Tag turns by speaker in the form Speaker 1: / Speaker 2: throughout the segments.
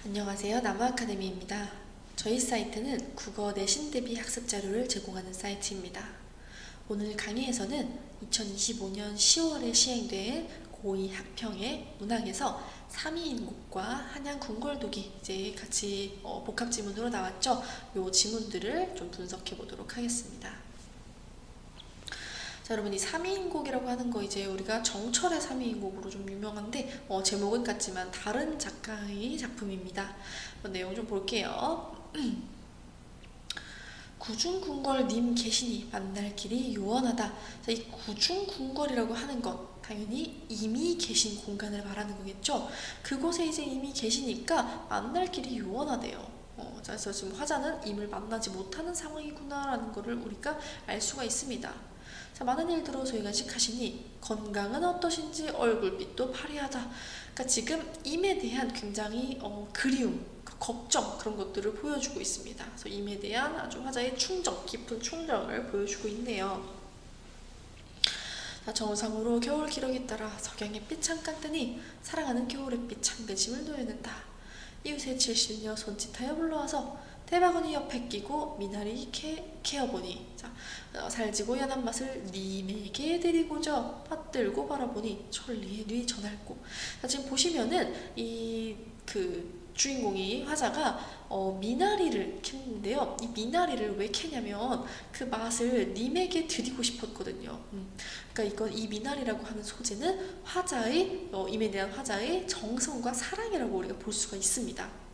Speaker 1: 안녕하세요. 나무아카데미입니다. 저희 사이트는 국어 내신 대비 학습 자료를 제공하는 사이트입니다. 오늘 강의에서는 2025년 10월에 시행된 고2 학평의 문항에서 3위인국과 한양 궁궐도기 이제 같이 복합 지문으로 나왔죠. 요 지문들을 좀 분석해 보도록 하겠습니다. 자, 여러분, 이 3위인곡이라고 하는 거 이제 우리가 정철의 3위인곡으로 좀 유명한데 제목은 같지만 다른 작가의 작품입니다. 내용 좀 볼게요. 구중궁궐 님 계시니 만날 길이 요원하다. 자, 이 구중궁궐이라고 하는 것 당연히 이미 계신 공간을 말하는 거겠죠. 그곳에 이제 이미 계시니까 만날 길이 요원하대요. 자, 그래서 지금 화자는 임을 만나지 못하는 상황이구나 라는 거를 우리가 알 수가 있습니다. 자, 많은 일들로 소이간식하시니 건강은 어떠신지 얼굴빛도 파리하다. 그러니까 지금 임에 대한 굉장히 그리움, 걱정 그런 것들을 보여주고 있습니다. 그래서 임에 대한 아주 화자의 충정, 깊은 충정을 보여주고 있네요. 자, 정상으로 겨울 기러기 따라 석양의 빛 잠깐 뜨니 사랑하는 겨울의 빛 참배심을 놓여낸다. 이웃의 칠실녀 손짓하여 불러와서 대바구니 옆에 끼고 미나리 캐어보니 자, 살지고 연한 맛을 님에게 드리고저 받들고 바라보니 천리에 뉘 전할고. 자, 지금 보시면은 이 주인공이 화자가 미나리를 캤는데요. 이 미나리를 왜 캐냐면 그 맛을 님에게 드리고 싶었거든요. 그러니까 이 미나리라고 하는 소재는 화자의 임에 대한 화자의 정성과 사랑이라고 우리가 볼 수가 있습니다.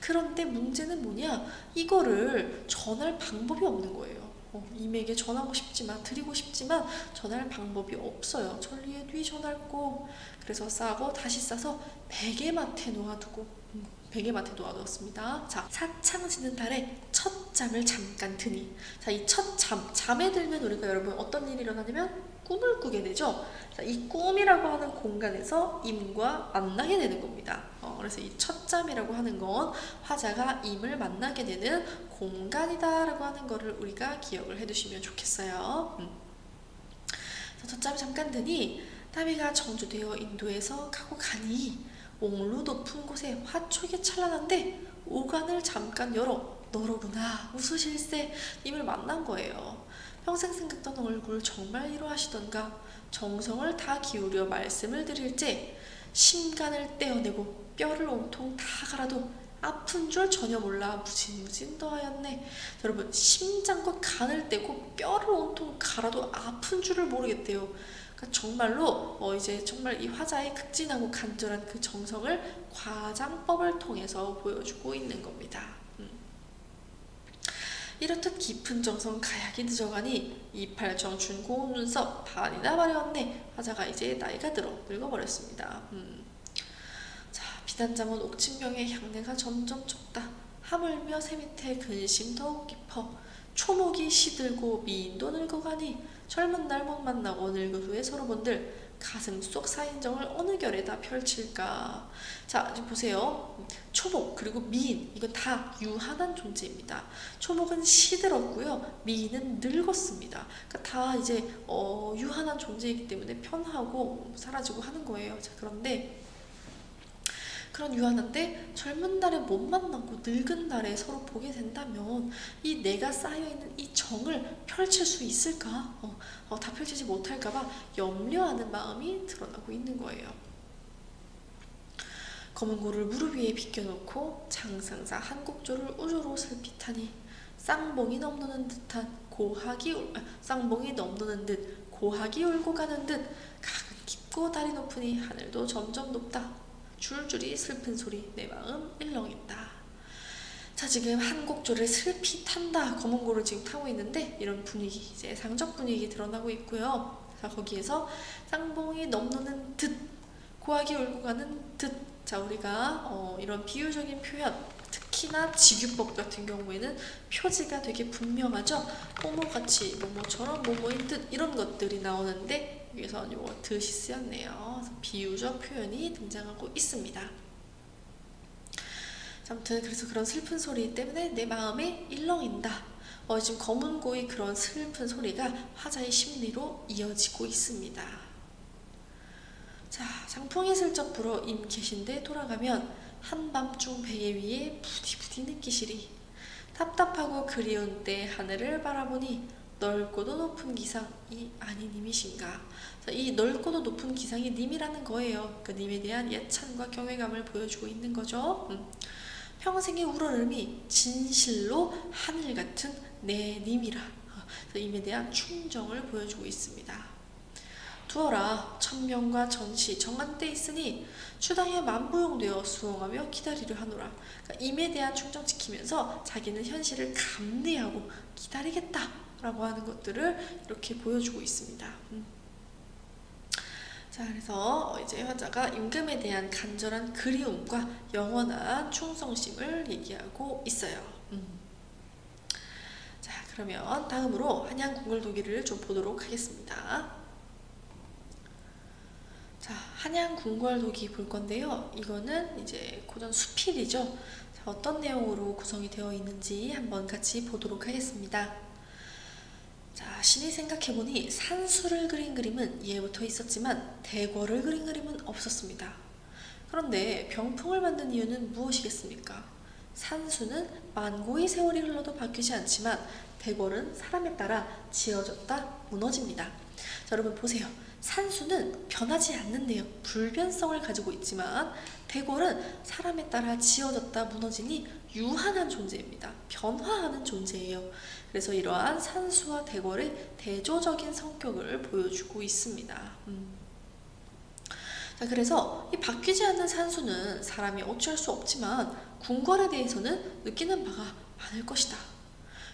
Speaker 1: 그런데 문제는 뭐냐? 이거를 전할 방법이 없는 거예요. 임에게 전하고 싶지만 드리고 싶지만 전할 방법이 없어요. 천리에 뉘 전할고. 그래서 싸고 다시 싸서 베개맡에 놓아두고 베개맡에 놓아두었습니다. 자, 사창지는 달에 첫 잠을 잠깐 드니. 자, 이 첫 잠에 들면 우리가 여러분 어떤 일이 일어나냐면 꿈을 꾸게 되죠. 자, 이 꿈이라고 하는 공간에서 임과 만나게 되는 겁니다. 그래서 이 첫잠이라고 하는 건 화자가 임을 만나게 되는 공간이다 라고 하는 거를 우리가 기억을 해두시면 좋겠어요. 첫잠이 잠깐 드니 나비가 정주되어 인도에서 가고 가니 옥루 높은 곳에 화촉이 찬란한데 오간을 잠깐 열어 너로구나 웃으실세. 임을 만난 거예요. 평생 생각던 얼굴 정말 이루하시던가 정성을 다 기울여 말씀을 드릴지 심간을 떼어내고 뼈를 온통 다 갈아도 아픈 줄 전혀 몰라 무진무진 더하였네. 여러분, 심장과 간을 떼고 뼈를 온통 갈아도 아픈 줄을 모르겠대요. 그러니까 정말로 이제 정말 이 화자의 극진하고 간절한 그 정성을 과장법을 통해서 보여주고 있는 겁니다. 이렇듯 깊은 정성 가약이 늦어가니 이팔정 준고운 눈썹 반이나 마려웠네. 화자가 이제 나이가 들어 늙어버렸습니다. 자, 비단잠은 옥진병의 향내가 점점 좁다. 하물며 새 밑에 근심 더욱 깊어. 초목이 시들고 미인도 늙어가니 젊은 날 못 만나고 늙은 후에 서로 본들 가슴 속 사인정을 어느 결에다 펼칠까. 자, 지금 보세요. 초목 그리고 미인 이건 다 유한한 존재입니다. 초목은 시들었고요. 미인은 늙었습니다. 그러니까 다 이제 유한한 존재이기 때문에 편하고 사라지고 하는 거예요. 자, 그런데 그런 유한한데 젊은 날에 못 만나고 늙은 날에 서로 보게 된다면 이 내가 쌓여있는 이 정을 펼칠 수 있을까? 다 펼치지 못할까봐 염려하는 마음이 드러나고 있는 거예요. 검은 고를 무릎 위에 비껴놓고 장상사 한국조를 우조로 슬핏하니 쌍봉이 넘는 듯 고학이 울고 가는 듯 각은 깊고 달이 높으니 하늘도 점점 높다. 줄줄이 슬픈 소리 내 마음 일렁인다. 자, 지금 한곡조를 슬피 탄다. 검은고를 지금 타고 있는데 이런 분위기 이제 상적 분위기 드러나고 있고요. 자, 거기에서 쌍봉이 넘는 듯 고학이 울고 가는 듯. 자, 우리가 이런 비유적인 표현 특히나 직유법 같은 경우에는 표지가 되게 분명하죠. 뭐뭐같이 뭐뭐처럼 뭐뭐인 듯 이런 것들이 나오는데 여기서 요 듯이 쓰였네요. 그래서 비유적 표현이 등장하고 있습니다. 아무튼 그래서 그런 슬픈 소리 때문에 내 마음에 일렁인다. 지금 검은고의 그런 슬픈 소리가 화자의 심리로 이어지고 있습니다. 자, 장풍이 슬쩍 불어 임 계신데 돌아가면 한밤중 베개 위에 부디부디 느끼시리. 답답하고 그리운 때 하늘을 바라보니 넓고도 높은 기상이 아니 님이신가. 이 넓고도 높은 기상이 님이라는 거예요. 그 님에 대한 예찬과 경외감을 보여주고 있는 거죠. 평생의 우러름이 진실로 하늘 같은 내 님이라. 임에 대한 충정을 보여주고 있습니다. 두어라 천명과 전시 정한 때 있으니 주당에 만부용되어 수용하며 기다리려 하노라. 그러니까 임에 대한 충정 지키면서 자기는 현실을 감내하고 기다리겠다 라고 하는 것들을 이렇게 보여주고 있습니다. 자, 그래서 이제 화자가 임금에 대한 간절한 그리움과 영원한 충성심을 얘기하고 있어요. 자, 그러면 다음으로 한양궁궐도기를 좀 보도록 하겠습니다. 자, 한양궁궐도기 볼 건데요. 이거는 이제 고전 수필이죠. 자, 어떤 내용으로 구성이 되어 있는지 한번 같이 보도록 하겠습니다. 자, 신이 생각해보니 산수를 그린 그림은 예부터 있었지만 대궐을 그린 그림은 없었습니다. 그런데 병풍을 만든 이유는 무엇이겠습니까? 산수는 만고의 세월이 흘러도 바뀌지 않지만 대궐은 사람에 따라 지어졌다 무너집니다. 자, 여러분 보세요. 산수는 변하지 않는데요. 불변성을 가지고 있지만 대궐은 사람에 따라 지어졌다 무너지니 유한한 존재입니다. 변화하는 존재예요. 그래서 이러한 산수와 대궐의 대조적인 성격을 보여주고 있습니다. 자, 그래서 이 바뀌지 않는 산수는 사람이 어찌할 수 없지만 궁궐에 대해서는 느끼는 바가 많을 것이다.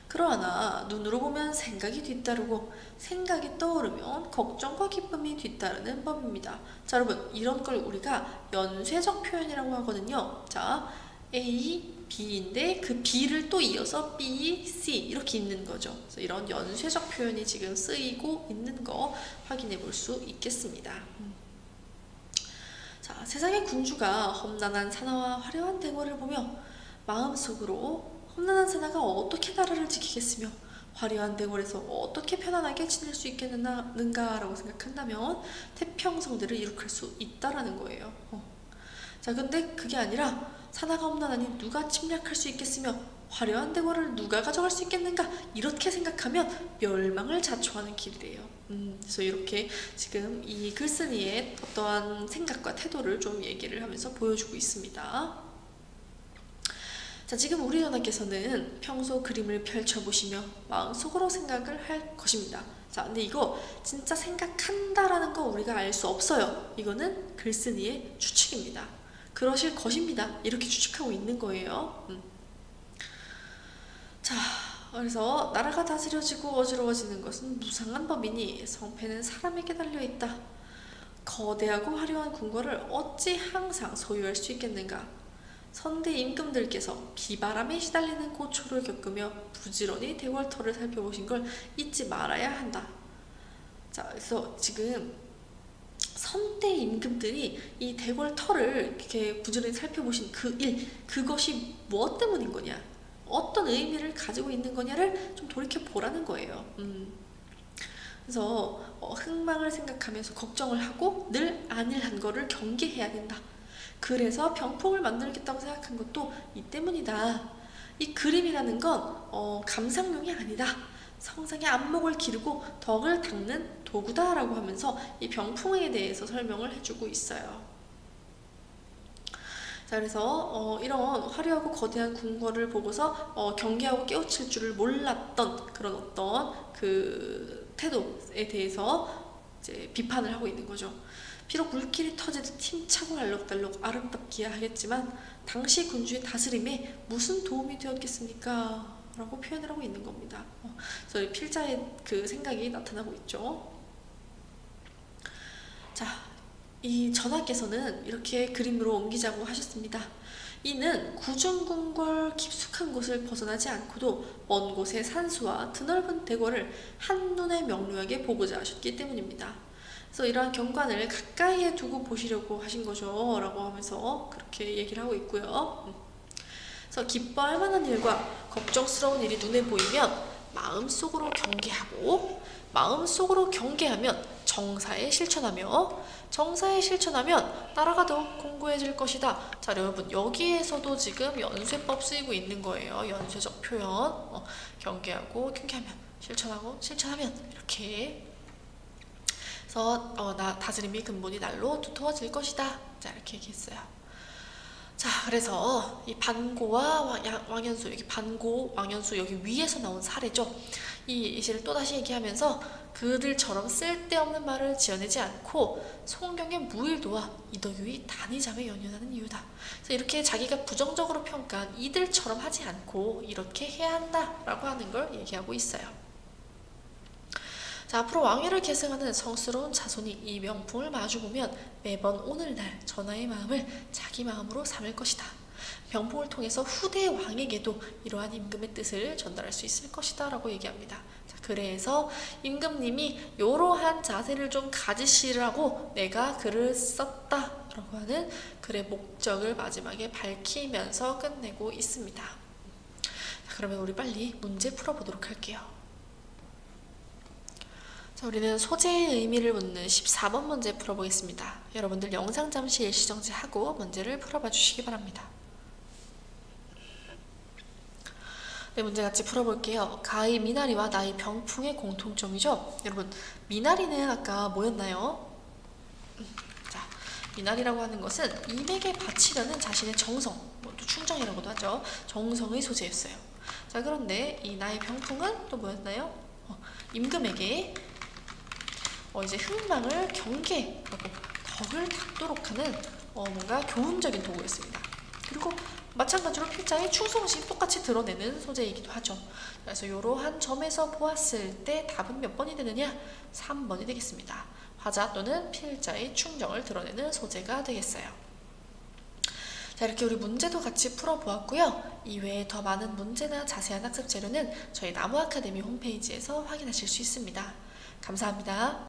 Speaker 1: 그러나 눈으로 보면 생각이 뒤따르고 생각이 떠오르면 걱정과 기쁨이 뒤따르는 법입니다. 자, 여러분 이런 걸 우리가 연쇄적 표현이라고 하거든요. 자, A, B인데 그 B를 또 이어서 B, C 이렇게 있는 거죠. 그래서 이런 연쇄적 표현이 지금 쓰이고 있는 거 확인해 볼 수 있겠습니다. 자, 세상의 군주가 험난한 산하와 화려한 대궐을 보며 마음속으로 험난한 산하가 어떻게 나라를 지키겠으며 화려한 대궐에서 어떻게 편안하게 지낼 수 있겠는가라고 생각한다면 태평성대를 이룩할 수 있다라는 거예요. 자, 근데 그게 아니라 산하가 험난하니 누가 침략할 수 있겠으며 화려한 대궐을 누가 가져갈 수 있겠는가 이렇게 생각하면 멸망을 자초하는 길이래요. 그래서 이렇게 지금 이 글쓴이의 어떠한 생각과 태도를 좀 얘기를 하면서 보여주고 있습니다. 자, 지금 우리 전하께서는 평소 그림을 펼쳐보시며 마음속으로 생각을 할 것입니다. 자, 근데 이거 진짜 생각한다라는 거 우리가 알 수 없어요. 이거는 글쓴이의 추측입니다. 그러실 것입니다. 이렇게 추측하고 있는 거예요. 자, 그래서 나라가 다스려지고 어지러워지는 것은 무상한 법이니 성패는 사람에게 달려있다. 거대하고 화려한 궁궐을 어찌 항상 소유할 수 있겠는가? 선대 임금들께서 비바람에 시달리는 고초를 겪으며 부지런히 대궐터를 살펴보신 걸 잊지 말아야 한다. 자, 그래서 지금 선대 임금들이 이 대궐터를 이렇게 부지런히 살펴보신 그 일, 그것이 무엇 때문인 거냐, 어떤 의미를 가지고 있는 거냐를 좀 돌이켜 보라는 거예요. 그래서 흥망을 생각하면서 걱정을 하고 늘 안일한 거를 경계해야 된다. 그래서 병풍을 만들겠다고 생각한 것도 이 때문이다. 이 그림이라는 건 감상용이 아니다. 성상의 안목을 기르고 덕을 닦는 도구다 라고 하면서 이 병풍에 대해서 설명을 해주고 있어요. 자, 그래서 이런 화려하고 거대한 궁궐을 보고서 경계하고 깨우칠 줄을 몰랐던 그런 어떤 그 태도에 대해서 이제 비판을 하고 있는 거죠. 비록 물길이 터지듯 힘차고 알록달록 아름답기야 하겠지만 당시 군주의 다스림에 무슨 도움이 되었겠습니까? 라고 표현을 하고 있는 겁니다. 그래서 필자의 그 생각이 나타나고 있죠. 자, 이 전하께서는 이렇게 그림으로 옮기자고 하셨습니다. 이는 구중궁궐 깊숙한 곳을 벗어나지 않고도 먼 곳의 산수와 드넓은 대궐을 한눈에 명료하게 보고자 하셨기 때문입니다. 그래서 이러한 경관을 가까이에 두고 보시려고 하신 거죠 라고 하면서 그렇게 얘기를 하고 있고요. 그래서 기뻐할 만한 일과 걱정스러운 일이 눈에 보이면 마음속으로 경계하고 마음속으로 경계하면 정사에 실천하며 정사에 실천하면 나라가 더 공고해질 것이다. 자, 여러분 여기에서도 지금 연쇄법 쓰이고 있는 거예요. 연쇄적 표현. 경계하고 경계하면, 실천하고 실천하면, 이렇게. 그래서 다스림이 근본이 날로 두터워질 것이다. 자, 이렇게 얘기했어요. 자, 그래서 이 반고와 왕연수, 여기 반고, 왕연수 여기 위에서 나온 사례죠. 이 예시를 또다시 얘기하면서 그들처럼 쓸데없는 말을 지어내지 않고 송경의 무일도와 이덕유의 단의잠에 연연하는 이유다. 그래서 이렇게 자기가 부정적으로 평가한 이들처럼 하지 않고 이렇게 해야 한다라고 하는 걸 얘기하고 있어요. 자, 앞으로 왕위를 계승하는 성스러운 자손이 이 명풍을 마주보면 매번 오늘날 전하의 마음을 자기 마음으로 삼을 것이다. 명풍을 통해서 후대 왕에게도 이러한 임금의 뜻을 전달할 수 있을 것이다 라고 얘기합니다. 자, 그래서 임금님이 이러한 자세를 좀 가지시라고 내가 글을 썼다 라고 하는 글의 목적을 마지막에 밝히면서 끝내고 있습니다. 자, 그러면 우리 빨리 문제 풀어보도록 할게요. 자, 우리는 소재의 의미를 묻는 14번 문제 풀어보겠습니다. 여러분들 영상 잠시 일시정지하고 문제를 풀어봐 주시기 바랍니다. 네, 문제 같이 풀어볼게요. 가의 미나리와 나의 병풍의 공통점이죠. 여러분, 미나리는 아까 뭐였나요? 자, 미나리라고 하는 것은 임에게 바치려는 자신의 정성, 또 충정이라고도 하죠. 정성의 소재였어요. 자, 그런데 이 나의 병풍은 또 뭐였나요? 임금에게 이제 흥망을 경계하고 덕을 닦도록 하는 뭔가 교훈적인 도구였습니다. 그리고 마찬가지로 필자의 충성심 똑같이 드러내는 소재이기도 하죠. 그래서 이러한 점에서 보았을 때 답은 몇 번이 되느냐? 3번이 되겠습니다. 화자 또는 필자의 충정을 드러내는 소재가 되겠어요. 자, 이렇게 우리 문제도 같이 풀어보았고요. 이외에 더 많은 문제나 자세한 학습 재료는 저희 나무 아카데미 홈페이지에서 확인하실 수 있습니다. 감사합니다.